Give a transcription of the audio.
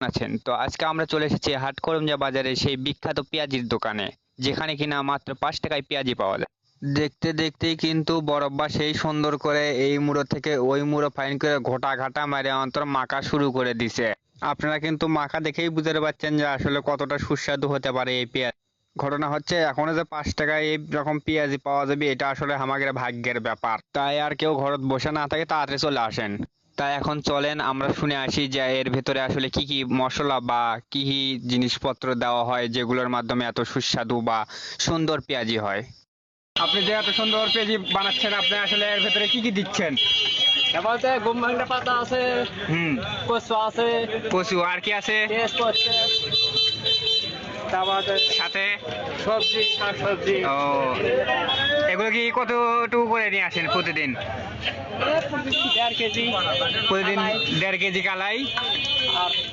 আছেন? তো আজকে আমরা চলে এসেছি হাটখরঞ্জা বাজারে সেই বিখ্যাত পেঁয়াজির দোকানে। যেখানে কিনা মাত্র ৳৫ য় পেঁয়াজি পাওয়া যায়। দেখতে দেখতেই কিন্তু বরব্বা সেই সুন্দর করে এই মুড়ো থেকে ওই মুড়ো ফাইন করে ঘটা ঘাটা মারে অন্তর মাখা শুরু করে দিছে। আপনারা কিন্তু মাখা দেখেই বুঝতে পারছেন যে আসলে কতটা সুস্বাদু হতে পারে এই পেঁয়াজ। ঘটনা হচ্ছে এখনো যে ৳৫ এই রকম পেঁয়াজি পাওয়া যাবে এটা আসলে আমাদের ভাগ্যের ব্যাপার। তাই আর কেউ ঘরত বসে না থাকে তাড়াতাড়ি চলে আসেন। তাই এখন চলেন আমরা শুনে আসি যে এর ভেতরে আসলে কি কি মশলা বা কি কি জিনিসপত্র দেওয়া হয় যেগুলোর মাধ্যমে এত সুস্বাদু বা সুন্দর পেঁয়াজি হয়। আপনি যে এত সুন্দর পেঁয়াজি বানাচ্ছেন আপনি আসলে এর ভেতরে কি কি দিচ্ছেন? এর বলতে গম ভাঙা পাতা আছে, হুম, কচু আছে, কচু আর কি আছে? পেঁয়াজ আছে, তারপর সাথে সবজি, শাকসবজি। ও এগুলো কি কতটুকু করে নিয়ে আসেন প্রতিদিন? 1.5 কেজি প্রতিদিন 1.5 কেজি কালাই আর